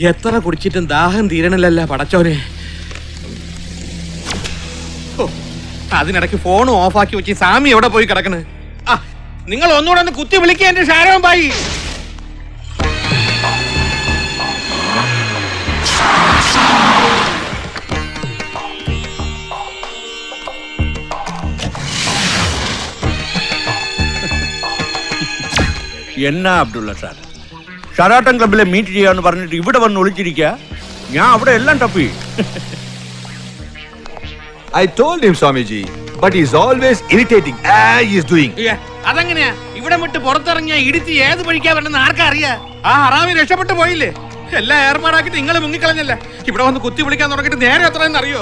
എത്ര കുടിച്ചിട്ടും ദാഹം തീരണല്ല പടച്ചോനെ. അതിനിടയ്ക്ക് ഫോൺ ഓഫാക്കി വെച്ച് സാമി എവിടെ പോയി കിടക്കണ്? ആ, നിങ്ങൾ ഒന്നുകൂടെ ഒന്ന് കുത്തി വിളിക്കുക എന്റെ ഷാരോൻ ബായി. എന്നാ അബ്ദുള്ള സാർ, ഷറാട്ടൻ ക്ലബിലെ മീറ്റ് ചെയ്യാന്ന് പറഞ്ഞിട്ട് ഇവിടെ വന്ന് ഒളിച്ചിരിക്കുക. ഞാൻ അവിടെ എല്ലാം തപ്പി. I told him, Swamiji, but he's always irritating. He's doing. അതെങ്ങനെയാ? ഇവിടെ വിട്ട് പുറത്തിറങ്ങിയ ഇടിച്ച് ഏത് പഴിക്കാ വരണമെന്ന് ആർക്കാ അറിയാ? ആ ഹറാമി രക്ഷപ്പെട്ടു പോയില്ലേ? എല്ലാം ഏർപ്പാടാക്കിട്ട് നിങ്ങൾ മുങ്ങിക്കളഞ്ഞല്ലേ. ഇവിടെ വന്ന് കുത്തി വിളിക്കാൻ തുടങ്ങിയിട്ട് നേരെ എത്രയെന്ന് അറിയോ?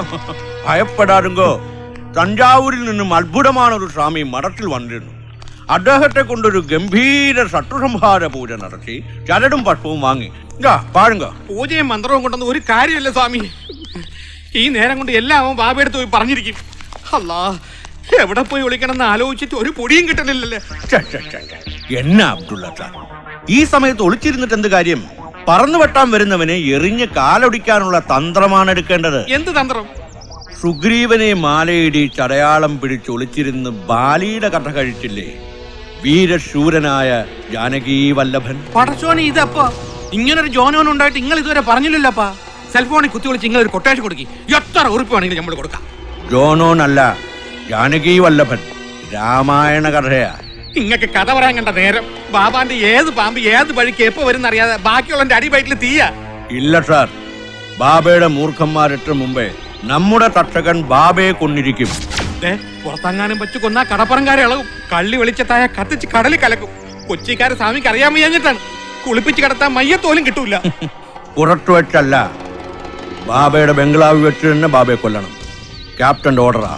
ഭയപ്പെടാറുങ്കോ, തഞ്ചാവൂരിൽ നിന്നും അത്ഭുതമാണ് ഒരു സ്വാമി മഠത്തിൽ വന്നിരുന്നു. അദ്ദേഹത്തെ കൊണ്ടൊരു ഗംഭീര ശത്രുസംഹാര പൂജ നടത്തി ചരടും പട്ടവും വാങ്ങി. പാഴുങ്ക. പൂജയും മന്ത്രവും കൊണ്ടൊന്നും ഒരു കാര്യമില്ല സ്വാമി. ഈ നേരം കൊണ്ട് എല്ലാം ബാബയെടുത്ത് പോയി പറഞ്ഞിരിക്കും. അല്ലാ, എവിടെ പോയി വിളിക്കണമെന്ന് ആലോചിച്ചിട്ട് ഒരു പൊടിയും കിട്ടണില്ലല്ലേ. എന്നാ അബ്ദുള്ള സാർ, ഈ സമയത്ത് ഒളിച്ചിരുന്നിട്ട് എന്ത് കാര്യം? പറന്നു വെട്ടാൻ വരുന്നവനെ എറിഞ്ഞ് കാലൊടിക്കാനുള്ള തന്ത്രമാണ് എടുക്കേണ്ടത്. എന്ത് തന്ത്രം? സുഗ്രീവനെ മാലയിടി ചടയാളം പിടിച്ചൊളിച്ചിരുന്ന് ബാലിയുടെ കഥ കഴിച്ചില്ലേ വീരശൂരനായ ജാനകി വല്ലഭൻ? പടച്ചോനെ, ഇതപ്പോ ഇങ്ങനൊരു ജോനോൻ ഉണ്ടായിട്ട് നിങ്ങൾ ഇതുവരെ പറഞ്ഞില്ലല്ലോപ്പാ. സെൽഫോണിൽ കുത്തി വിളിച്ച് നിങ്ങൾ ഒരു കൊട്ടേഷൻ കൊടുക്കി. എത്ര ഉറുപ്പ് വേണമെങ്കിലും നമ്മൾ കൊടുക്കാം. ജോനോൻ അല്ല, ജാനകി വല്ലഭൻ. രാമായണ കഥയാ. ഇങ്ങക്ക് കഥ പറയാൻ കണ്ട നേരം ബാബാന്റെ ഏത് പാമ്പ് ഏത് വഴിക്ക് എപ്പോ വരുന്ന അറിയാതെ ബാക്കിയുള്ള അടിവയറ്റിൽ തീയാ. ഇല്ല സാർ, ബാബയുടെ മൂർഖന്മാരെട്ട് മുമ്പേ നമ്മുടെ തക്ഷകൻ ബാബയെ കൊന്നിരിക്കും. പുറത്തങ്ങാനും വെച്ച് കൊന്നാ കടപ്പുറംകാരെ ഇളകും. കള്ളി വെളിച്ചത്തായ കത്തിച്ച് കടലിൽ കലക്കും. കൊച്ചിക്കാരെ സ്വാമിക്ക് അറിയാൻ വയ്യാഞ്ഞിട്ടാണ്. കുളിപ്പിച്ച് കിടത്താൻ മയ്യത്തോലും കിട്ടൂല. പുറത്തു വെച്ചല്ല, ബാബയുടെ ബംഗ്ലാവ് വെച്ച് തന്നെ ബാബയെ കൊല്ലണം. ക്യാപ്റ്റന്റെ ഓർഡറാ.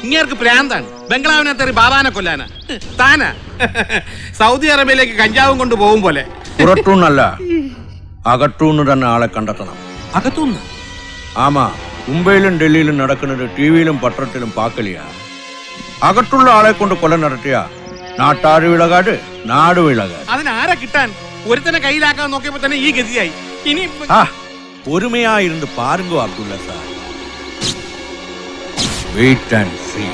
ഇങ്ങേർക്ക് പ്രാന്താണ്. ബംഗ്ലാവിനകത്തേറി ബാബാനെ കൊല്ലാനാ. താനാ സൗദി അറേബ്യയിലേക്ക് കഞ്ചാവും കൊണ്ട് പോകും പോലെ. പുറത്തുനിന്നല്ല, അകത്തുനിന്ന് തന്നെ ആളെ കണ്ടെത്തണം. അകത്തുനിന്ന്? ആമാ, മുംബൈയിലും ഡൽഹിയിലും നടക്കുന്നത് ടിവിയിലും പത്രത്തിലും പാക്കലിയാണ്. അകത്തുള്ള ആളെ കൊണ്ട് കൊല നടത്തിയ നാട്ടാറ് വിളകാട്, നാട് വിളകാട്. അതിനാരെ കിട്ടാൻ? ഒരുത്തനെ കയ്യിലാക്കാൻ നോക്കിയപ്പോ തന്നെ ഈ ഗതിയായി. ഇനി പൊறுமைയായിരുന്നു പാരുങ്കോ Abdullah sir. Wait and see.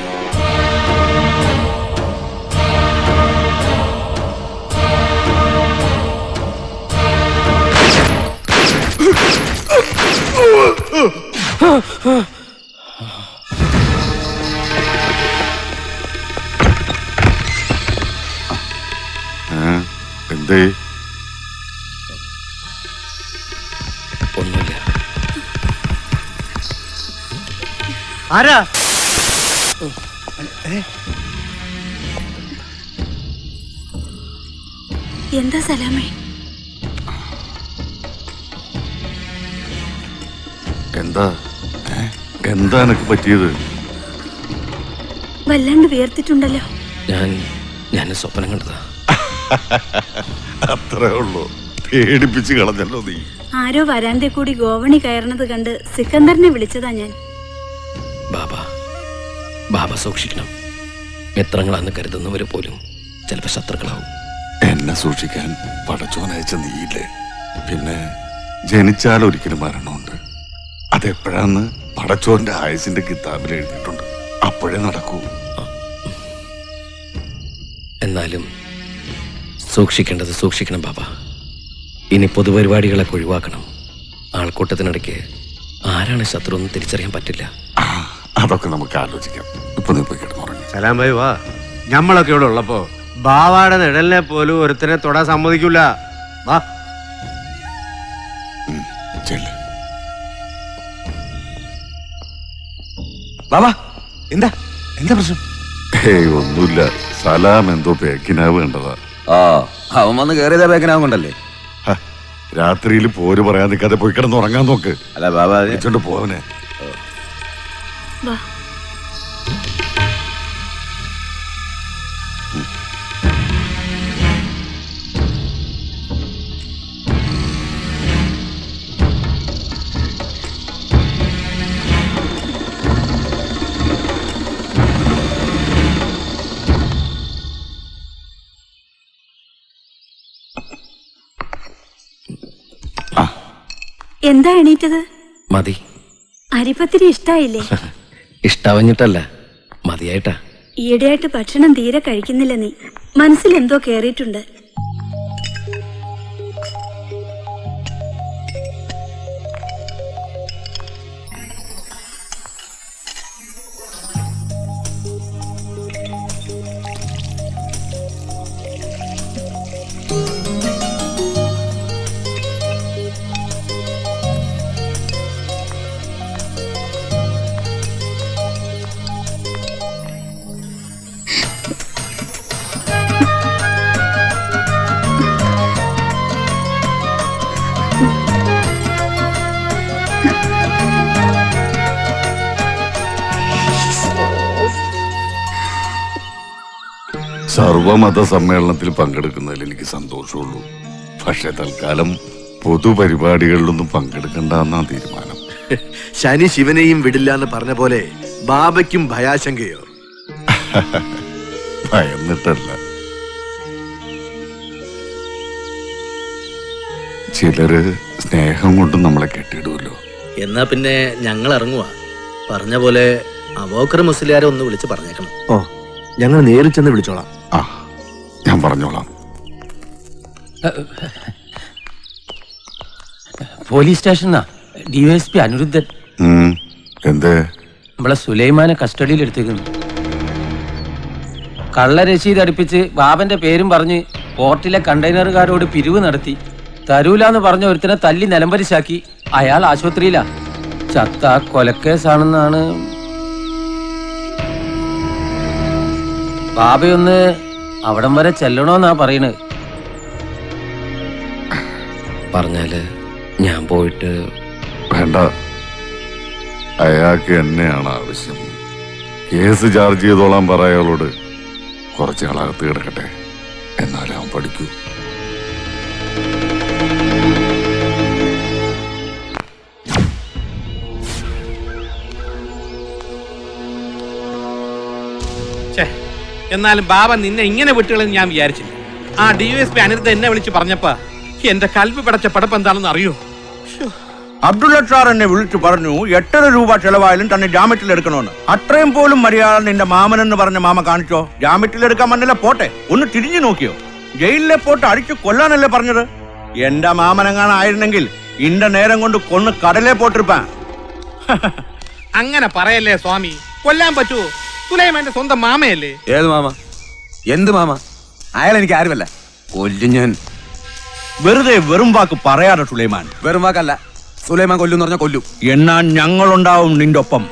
എന്തേ? ഒന്നുമില്ല. ആരാ? എന്താ സലാമേ? എന്താ എനിക്ക് പറ്റിയത്? വല്ലാണ്ട് വിയർത്തിട്ടുണ്ടല്ലോ. ഞാൻ സ്വപ്നം കണ്ടതാ. അത്രേ ഉള്ളൂ, പേടിപ്പിച്ച് കളഞ്ഞല്ലോ നീ. ആരോ വരാന്തേ കൂടി ഗോവണി കയറുന്നത് കണ്ട് സിക്കന്ദറിനെ വിളിച്ചതാ ഞാൻ. ബാബ സൂക്ഷിക്കണം. മിത്രങ്ങളാന്ന് കരുതുന്നവര് പോലും ചിലപ്പോ ശത്രുക്കളാവും. എന്നെ സൂക്ഷിക്കാൻ പടച്ചോനയച്ച നീയില്ലേ? പിന്നെ ജനിച്ചാൽ ഒരിക്കലും മരണമുണ്ട്. അതെപ്പോഴാന്ന് പടച്ചോന്റെ ആയുസിന്റെ കിതാബിൽ എഴുതിയിട്ടുണ്ട്. അപ്പോഴേ നടക്കൂ. എന്നാലും സൂക്ഷിക്കേണ്ടത് സൂക്ഷിക്കണം ബാബ. ഇനി പൊതുപരിപാടികളൊക്കെ ഒഴിവാക്കണം. ആൾക്കൂട്ടത്തിനിടയ്ക്ക് ആരാണ് ശത്രു എന്ന് തിരിച്ചറിയാൻ പറ്റില്ല. അതൊക്കെ നമുക്ക് ആലോചിക്കാം. ഇപ്പൊ നീ പോയി കിടന്നുറങ്ങി. സലാം ഭായി വാ. ഞമ്മളൊക്കെ ഇവിടെ ഉള്ളപ്പോ ബാവാടെ നിഴലിനെ പോലും ഒരുത്തനെ തൊടാൻ സമ്മതിക്കൂല. വാ. ബാബാ, എന്താ എന്താ പ്രശ്നം? ഒന്നുമില്ല. സലാം എന്തോ പേക്കിനാവ് കണ്ടതാ. അവൻ വന്ന് കയറിയതാ പേക്കിനാവ് കൊണ്ടല്ലേ? രാത്രിയിൽ പോര് പറയാൻ നിൽക്കാതെ പോയി കിടന്ന് ഉറങ്ങാൻ നോക്ക്. അല്ല ബാബാ, വെച്ചോണ്ട് പോവനെ. വാ. എന്താ എണീറ്റത്? മതി. അരിപ്പത്തിരി ഇഷ്ടായില്ലേ? ഇഷ്ടാവഞ്ഞിട്ടല്ല, മതിയായിട്ടാ. ഈയിടെയായിട്ട് ഭക്ഷണം തീരെ കഴിക്കുന്നില്ല നീ. മനസ്സിൽ എന്തോ കേറിയിട്ടുണ്ട്. സർവമത സമ്മേളനത്തിൽ പങ്കെടുക്കുന്നതിൽ എനിക്ക് സന്തോഷമുള്ളൂ. പക്ഷെ തൽക്കാലം പൊതുപരിപാടികളിലൊന്നും പങ്കെടുക്കണ്ടെന്നാ തീരുമാനം. ശനി ശിവനെയും വിടില്ല എന്ന് പറഞ്ഞ പോലെ ബാബയ്ക്കും ഭയാശങ്കയോ? ഭയന്നിട്ടല്ല. ചിലര് സ്നേഹം കൊണ്ട് നമ്മളെ കെട്ടിയിടുമല്ലോ. എന്നാ പിന്നെ ഞങ്ങൾ ഇറങ്ങുവാ. പറഞ്ഞ പോലെ അബൂബക്കർ മുസ്ലിയാരെ ഒന്ന് വിളിച്ച് പറഞ്ഞേക്കണം. ഓ, ഞങ്ങൾ നേരിൽ ചെന്ന് വിളിച്ചോളാം. ആ, ഞാൻ പറഞ്ഞോളാം. പോലീസ് സ്റ്റേഷനാ DSP അനിരുദ്ധൻ. എന്തേ? നമ്മളെ സുലൈമാനെ കസ്റ്റഡിയിൽ എടുത്തേക്കുന്നു. കള്ള രശീത് അടുപ്പിച്ച് ബാബന്റെ പേരും പറഞ്ഞ് പോർട്ടിലെ കണ്ടെയ്നറുകാരോട് പിരിവ് നടത്തി. തരൂലെന്ന് പറഞ്ഞ ഒരുത്തനെ തല്ലി നിലംപരിശാക്കി. അയാൾ ആശുപത്രിയിലാ. ചത്ത കൊലക്കേസാണെന്നാണ്. ബാബയൊന്ന് അവിടം വരെ ചെല്ലണോന്നാ പറയണത്. പറഞ്ഞാല് ഞാൻ പോയിട്ട്. വേണ്ട, അയാൾക്ക് എന്നെയാണ് ആവശ്യം. കേസ് ചാർജ് ചെയ്തോളാൻ പറ അയാളോട്. കുറച്ച് ആളകത്ത് കിടക്കട്ടെ, എന്നാലും അവൻ പഠിക്കൂ. എന്നാലും ബാബ നിന്നെ ഇങ്ങനെ വിട്ടുകളെന്ന് ഞാൻ വിചാരിച്ചില്ല. ആ DSP അനിരുദ്ധ എന്നെ വിളിച്ച് പറഞ്ഞപ്പോ എന്റെ കൽബ് പിടച്ച പടപ്പ് എന്താണെന്ന് അറിയോ? അബ്ദുള്ള സാർ എന്നെ വിളിച്ചു പറഞ്ഞു 8.5 രൂപ ചെലവായാലും തന്നെ ജാമ്യത്തിൽ എടുക്കണമെന്ന്. അത്രയും പോലും മര്യാദ നിന്റെ മാമനെന്ന് പറഞ്ഞ മാമ കാണിച്ചോ? ജാമ്യത്തിൽ എടുക്കാൻ വന്നില്ല, പോട്ടെ ഒന്ന് തിരിഞ്ഞു നോക്കിയോ? ജയിലിലെ പോട്ട് അടിച്ചു കൊല്ലാനല്ലേ പറഞ്ഞത്? എന്റെ മാമനെങ്ങാനായിരുന്നെങ്കിൽ ഇന്റെ നേരം കൊണ്ട് കൊന്ന് കടലേ പോട്ടിരുപ്പാൻ. അങ്ങനെ പറയല്ലേ സ്വാമി, കൊല്ലാൻ പറ്റുമോ? സുലൈമാന്റെ സ്വന്തം മാമയല്ലേ? ഏത് മാമ? എന്ത് മാമ? അയാൾ എനിക്ക് ആരുമല്ല. കൊല്ലും ഞാൻ. വെറുതെ വെറും വാക്ക് പറയാതെ സുലൈമാൻ. വെറും വാക്കല്ല, സുലൈമാൻ കൊല്ലും പറഞ്ഞ കൊല്ലും. എന്നാ ഞങ്ങളുണ്ടാവും നിന്റെ ഒപ്പം.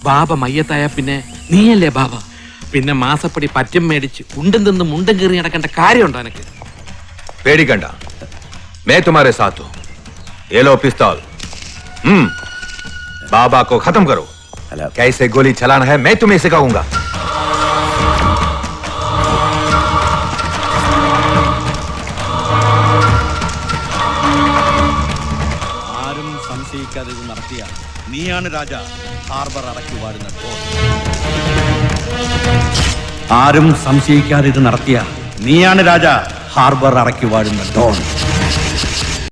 ബാബ മയ്യത്തായ പിന്നെ നീയല്ലേ ബാബ? പിന്നെ മാസപ്പടി പറ്റം മേടിച്ച് ഉണ്ടും തിന്ന് മുണ്ടും കീറി നടക്കേണ്ട കാര്യമുണ്ടോ എനക്ക്? പേടിക്കണ്ട, मैं तुम्हारे साथ हूं. ये लो पिस्तौल. बाबा को खत्म करो. कैसे गोली चलाना है मैं तुम्हें सिखाऊंगा. ആരും സംശയിക്കാതെ ഇത് നടത്തിയ നീയാണ് രാജ ഹാർബർ അടക്കി വാഴുന്ന ഡോൺ. ആരും സംശയിക്കാതെ ഇത് നടത്തിയ നീയാണ് രാജ ഹാർബർ അടക്കി വാഴുന്ന ഡോൺ.